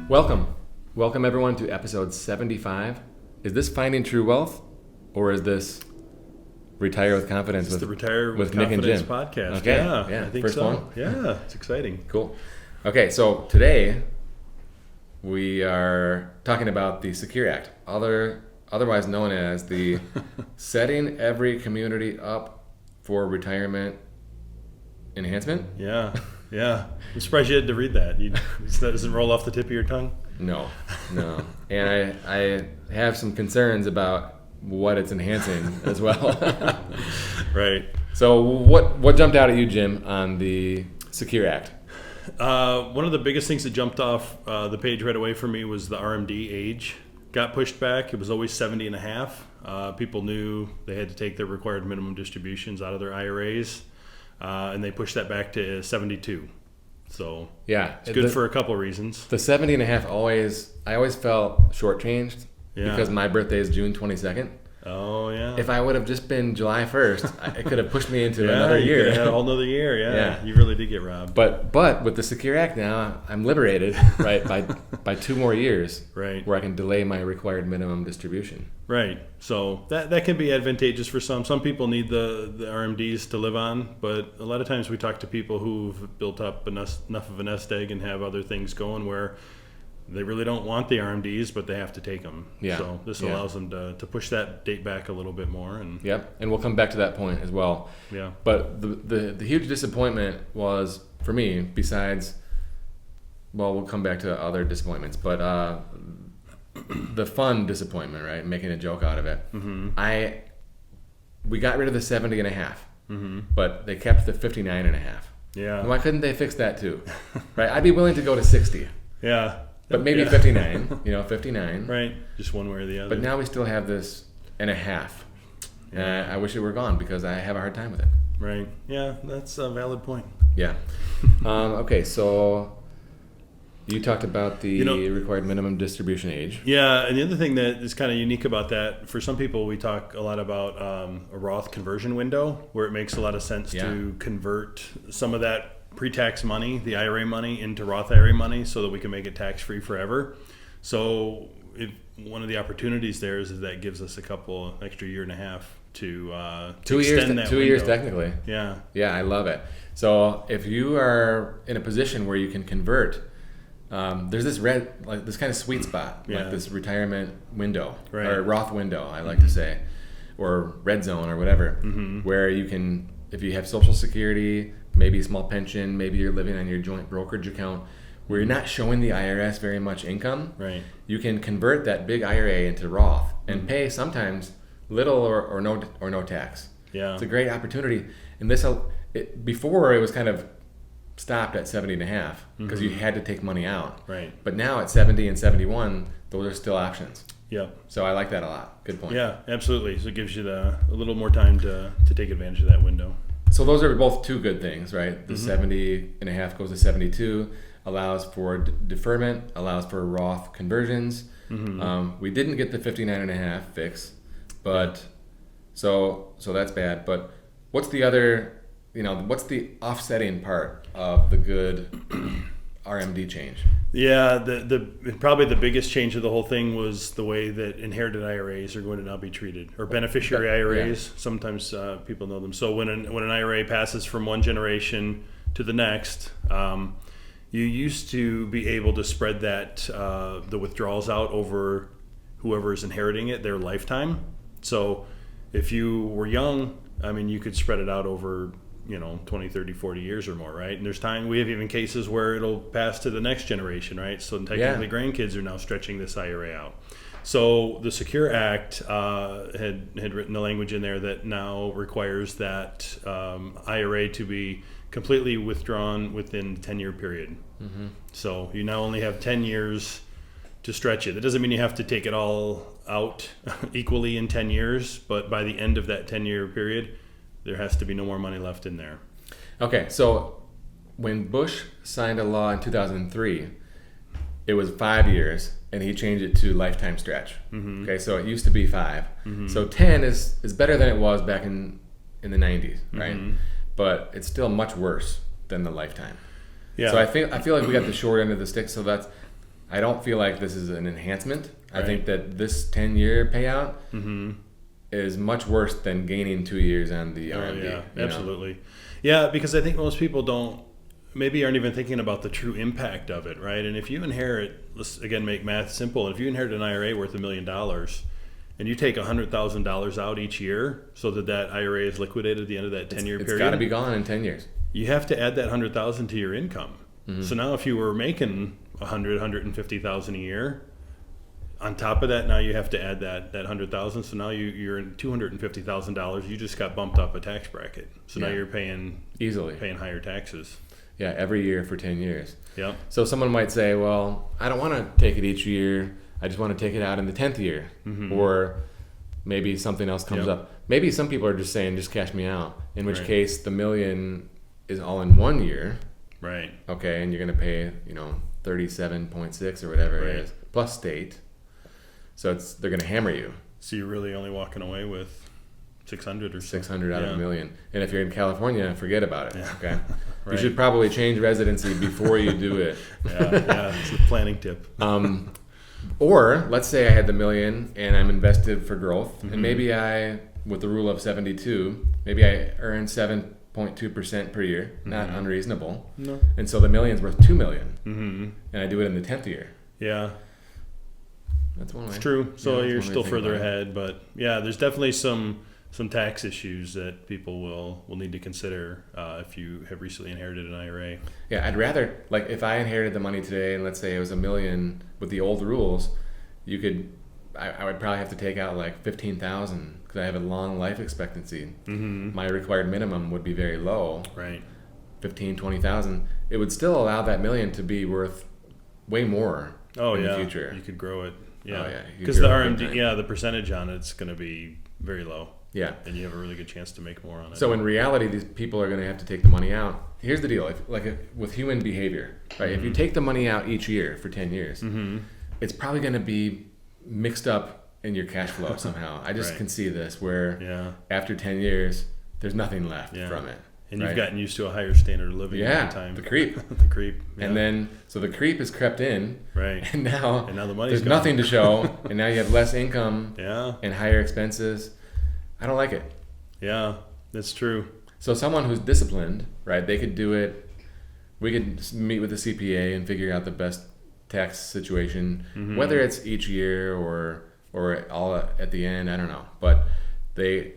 Welcome everyone to episode 75. Is this Finding True Wealth, or is this Retire with Confidence with Retire with Nick and Confidence Jim podcast? Okay, Yeah, I think first so. one. Yeah, it's exciting. Cool. Okay, so today we are talking about the Secure Act, otherwise known as the Setting Every Community Up for Retirement Enhancement. Yeah. I'm surprised you had to read that. That doesn't roll off the tip of your tongue? No. And I have some concerns about what it's enhancing as well. Right. So what jumped out at you, Jim, on the Secure Act? One of the biggest things that jumped off the page right away for me was the RMD age. Got pushed back. It was always 70 and a half. People knew they had to take their required minimum distributions out of their IRAs, and they pushed that back to 72. So yeah, it's good for a couple of reasons. The 70 and a half I always felt shortchanged because my birthday is June 22nd. Oh, yeah. If I would have just been July 1st, it could have pushed me into another you year. could have had a whole nother year, yeah. You really did get robbed. But with the Secure Act now, I'm liberated, right, by 2 more years, right, where I can delay my required minimum distribution. Right. So that can be advantageous for some. Some people need the RMDs to live on, but a lot of times we talk to people who've built up enough of a nest egg and have other things going where they really don't want the RMDs, but they have to take them. Yeah. So this allows them to push that date back a little bit more. Yep. And we'll come back to that point as well. Yeah. But the huge disappointment was, for me, besides, well, we'll come back to other disappointments, but the fun disappointment, right? Making a joke out of it. Mm-hmm. We got rid of the 70 and a half, mm-hmm. but they kept the 59 and a half. Yeah. And why couldn't they fix that too? Right? I'd be willing to go to 60. Yeah. But maybe 59, 59. Right. Just one way or the other. But now we still have this and a half. Yeah. And I wish it were gone because I have a hard time with it. Right. Yeah, that's a valid point. Yeah. Okay, so you talked about the required minimum distribution age. Yeah, and the other thing that is kind of unique about that, for some people, we talk a lot about a Roth conversion window, where it makes a lot of sense to convert some of that pre-tax money, the IRA money, into Roth IRA money so that we can make it tax-free forever. So one of the opportunities there is that gives us a couple extra year and a half to extend that 2 years technically. Yeah. Yeah, I love it. So if you are in a position where you can convert, there's this this kind of sweet spot, like this retirement window, or Roth window, I like to say, or red zone or whatever, where you can, if you have Social Security, maybe a small pension, maybe you're living on your joint brokerage account, where you're not showing the IRS very much income, right? You can convert that big IRA into Roth and pay sometimes little or no tax. Yeah, it's a great opportunity. And before it was kind of stopped at 70 and a half because you had to take money out. Right. But now at 70 and 71, those are still options. Yeah. So I like that a lot. Good point. Yeah, absolutely. So it gives you a little more time to take advantage of that window. So those are both two good things, right? The 70 and a half goes to 72, allows for deferment, allows for Roth conversions. We didn't get the 59 and a half fix, but so that's bad. But what's the other, what's the offsetting part of the good RMD change? Yeah, probably the biggest change of the whole thing was the way that inherited IRAs are going to now be treated, or beneficiary IRAs. Yeah. Sometimes people know them. So when an IRA passes from one generation to the next, you used to be able to spread the withdrawals out over whoever is inheriting it, their lifetime. So if you were young, you could spread it out over 20, 30, 40 years or more, right? And we have even cases where it'll pass to the next generation, right? So technically grandkids are now stretching this IRA out. So the Secure Act had written the language in there that now requires that IRA to be completely withdrawn within the 10-year period. So you now only have 10 years to stretch it. That doesn't mean you have to take it all out equally in 10 years, but by the end of that 10-year period, there has to be no more money left in there. Okay, so when Bush signed a law in 2003, it was 5 years, and he changed it to lifetime stretch. Okay, so it used to be 5. So 10 is better than it was back in the 90s, right? But it's still much worse than the lifetime. Yeah. So I feel like we got the short end of the stick. So I don't feel like this is an enhancement. Right. I think that this 10-year payout is much worse than gaining 2 years on the RMD. Yeah, absolutely. Yeah, because I think most people aren't even thinking about the true impact of it, right? And if you inherit, let's again make math simple, if you inherit an IRA worth $1 million and you take $100,000 out each year so that IRA is liquidated at the end of that 10-year period. It's got to be gone in 10 years. You have to add that $100,000 to your income. So now if you were making $150,000 a year, on top of that, now you have to add that $100,000. So now you're in $250,000. You just got bumped up a tax bracket. So now you're paying higher taxes. Yeah, every year for 10 years. Yeah. So someone might say, well, I don't want to take it each year. I just want to take it out in the 10th year. Or maybe something else comes up. Maybe some people are just saying, just cash me out. In which case, the $1 million is all in 1 year. Right. Okay, and you're going to pay, 37.6 or whatever it is, plus state. So they're going to hammer you. So you're really only walking away with 600 or 600 out of $1 million. And if you're in California, forget about it. Yeah. Okay. You should probably change residency before you do it. Yeah, it's a planning tip. Or let's say I had the $1 million and I'm invested for growth, and maybe with the rule of 72, maybe I earn 7.2% per year. Not unreasonable. No. And so the $1 million's worth $2 million, and I do it in the 10th year. Yeah. That's one way. It's true. So you're still further ahead, but yeah, there's definitely some tax issues that people will need to consider if you have recently inherited an IRA. Yeah, I'd rather, like, if I inherited the money today and let's say it was $1 million with the old rules, I would probably have to take out like $15,000 because I have a long life expectancy. My required minimum would be very low. Right. $20,000. It would still allow that $1 million to be worth way more in the future. You could grow it. Yeah. Oh, yeah. Because the RMD, the percentage on it's going to be very low. Yeah. And you have a really good chance to make more on it. So in reality, these people are going to have to take the money out. Here's the deal. With human behavior, right? If you take the money out each year for 10 years, it's probably going to be mixed up in your cash flow somehow. I just can see this where after 10 years, there's nothing left from it. And you've gotten used to a higher standard of living at the time. The creep. The creep. Yeah. And then, so the creep has crept in. Right. And now the money's there's gone. nothing to show. And now you have less income and higher expenses. I don't like it. Yeah, that's true. So someone who's disciplined, right, they could do it. We could meet with the CPA and figure out the best tax situation, whether it's each year or all at the end, I don't know. But they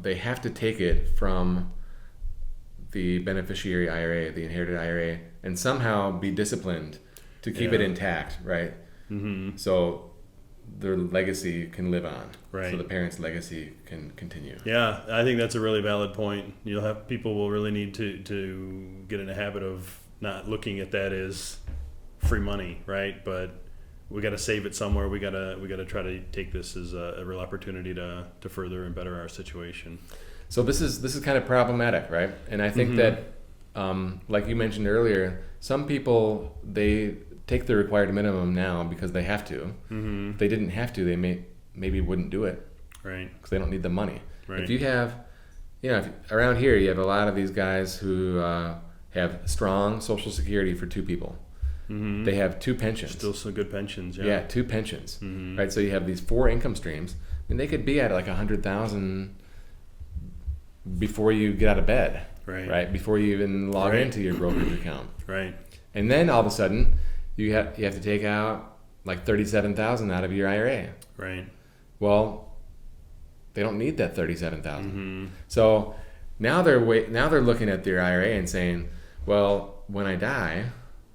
have to take it from the beneficiary IRA, the inherited IRA, and somehow be disciplined to keep it intact, right? So their legacy can live on. Right. So the parents' legacy can continue. Yeah, I think that's a really valid point. People will really need to get in a habit of not looking at that as free money, right? But we got to save it somewhere. We got to try to take this as a real opportunity to further and better our situation. So this is kind of problematic, right? And I think that, like you mentioned earlier, some people, they take the required minimum now because they have to. If they didn't have to, they maybe wouldn't do it, right? Because they don't need the money. Right. If you have, around here you have a lot of these guys who have strong Social Security for two people. They have two pensions. Still some good pensions. Yeah, two pensions. Right. So you have these 4 income streams, and they could be at like 100,000 before you get out of bed. Right. Before you even log into your brokerage account. Right. And then all of a sudden, you have to take out like 37,000 out of your IRA. Right. Well, they don't need that 37,000. So now they're looking at their IRA and saying, well, when I die,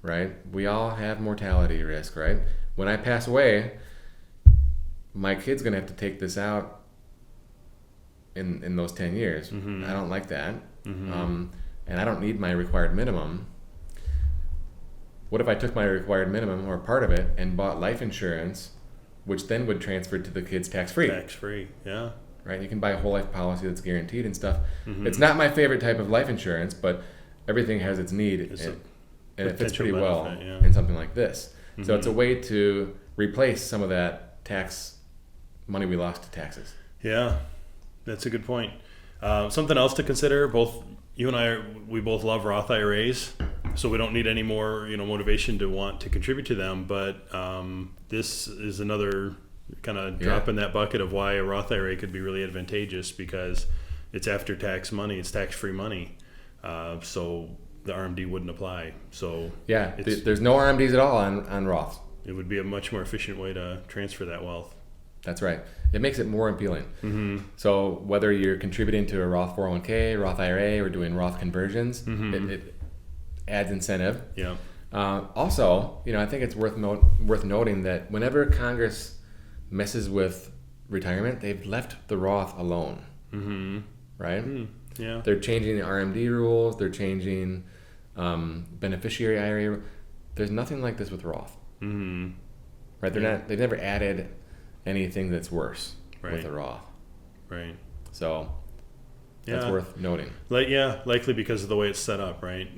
right, we all have mortality risk, right? When I pass away, my kid's gonna have to take this out in those 10 years. I don't like that. And I don't need my required minimum. What if I took my required minimum or part of it and bought life insurance, which then would transfer to the kids tax-free? Tax-free, yeah. Right? You can buy a whole life policy that's guaranteed and stuff. It's not my favorite type of life insurance, but everything has its need, and it fits pretty well in something like this. So it's a way to replace some of that tax money we lost to taxes. Yeah, that's a good point. Something else to consider, both you and I, we both love Roth IRAs. So we don't need any more, motivation to want to contribute to them. But this is another kind of drop in that bucket of why a Roth IRA could be really advantageous, because it's after-tax money, it's tax-free money. So the RMD wouldn't apply. So there's no RMDs at all on Roth. It would be a much more efficient way to transfer that wealth. That's right. It makes it more appealing. Mm-hmm. So whether you're contributing to a Roth 401k, Roth IRA, or doing Roth conversions, it adds incentive. Yeah. Also, I think it's worth noting that whenever Congress messes with retirement, they've left the Roth alone. Mm-hmm. Right? Mm-hmm. Yeah. They're changing the RMD rules. They're changing beneficiary IRA. There's nothing like this with Roth. Mm-hmm. Right? They've never added anything that's worse with the Roth. Right. So that's worth noting. Likely because of the way it's set up, right?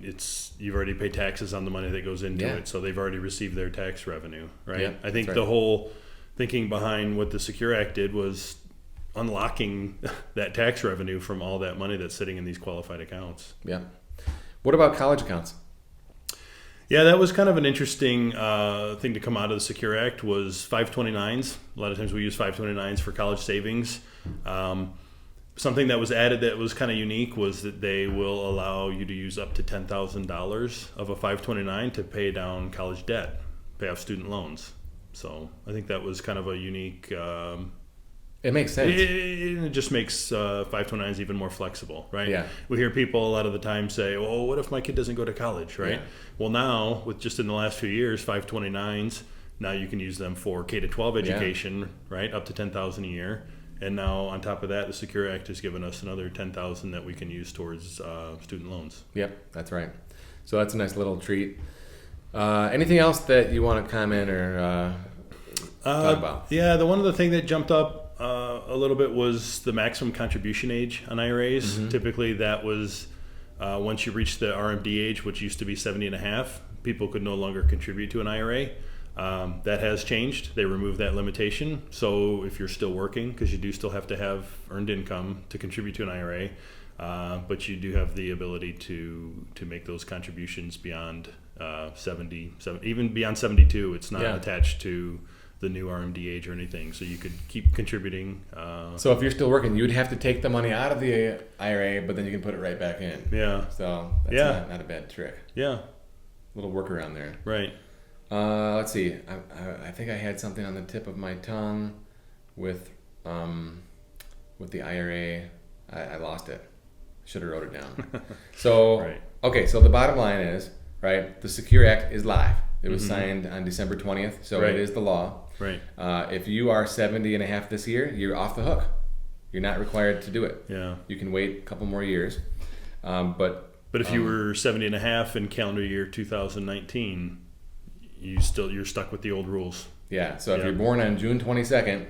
You've already paid taxes on the money that goes into it, so they've already received their tax revenue, right? Yeah, I think the whole thinking behind what the Secure Act did was unlocking that tax revenue from all that money that's sitting in these qualified accounts. Yeah. What about college accounts? Yeah, that was kind of an interesting thing to come out of the Secure Act was 529s. A lot of times we use 529s for college savings. Something that was added that was kind of unique was that they will allow you to use up to $10,000 of a 529 to pay down college debt, pay off student loans. So I think that was kind of a unique... it makes sense. It just makes 529s even more flexible, right? Yeah. We hear people a lot of the time say, well, what if my kid doesn't go to college, right? Yeah. Well, now, with just in the last few years, 529s, now you can use them for K-12 education, right, up to $10,000 a year. And now, on top of that, the Secure Act has given us another $10,000 that we can use towards student loans. Yep, that's right. So that's a nice little treat. Anything else that you want to comment or talk about? Yeah, the one other thing that jumped up a little bit was the maximum contribution age on IRAs. Mm-hmm. Typically, that was once you reach the RMD age, which used to be 70 and a half, people could no longer contribute to an IRA. That has changed. They removed that limitation. So if you're still working, because you do still have to have earned income to contribute to an IRA, but you do have the ability to make those contributions beyond 70, even beyond 72. It's not attached to the new RMD age or anything. So you could keep contributing. So if you're still working, you'd have to take the money out of the IRA, but then you can put it right back in. Yeah. So that's not a bad trick. Yeah. Little workaround there. Right. Let's see. I think I had something on the tip of my tongue with the IRA. I lost it. Should have wrote it down. So okay. So the bottom line is, right, the Secure Act is live. It was signed on December 20th, so it is the law. Right. If you are 70 and a half this year, you're off the hook. You're not required to do it. Yeah. You can wait a couple more years. But if you were 70 and a half in calendar year 2019, you're stuck with the old rules. Yeah. So if you're born on June 22nd,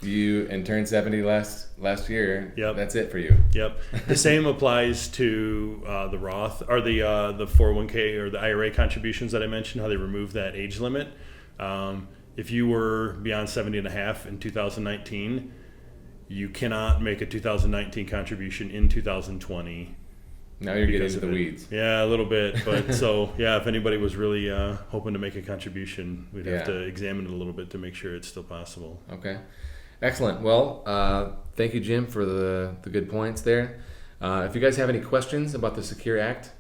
and turned 70 last year, that's it for you. Yep. The same applies to the Roth or the 401k or the IRA contributions that I mentioned, how they removed that age limit. If you were beyond 70 and a half in 2019, you cannot make a 2019 contribution in 2020. Now you're getting into the weeds. Yeah, a little bit. But so, if anybody was really hoping to make a contribution, we'd have to examine it a little bit to make sure it's still possible. Okay. Excellent. Well, thank you, Jim, for the good points there. If you guys have any questions about the Secure Act,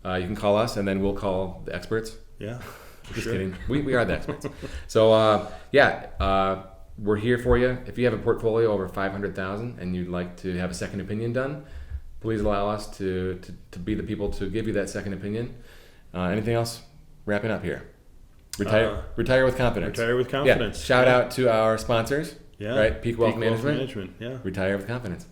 you can call us, and then we'll call the experts. Yeah. Just kidding. We are the experts. So, we're here for you. If you have a portfolio over $500,000 and you'd like to have a second opinion done, please allow us to be the people to give you that second opinion. Anything else? Wrapping up here. Retire with confidence. Retire with confidence. Yeah. Shout out to our sponsors. Yeah. Right. Peak Wealth Management. Yeah. Retire with confidence.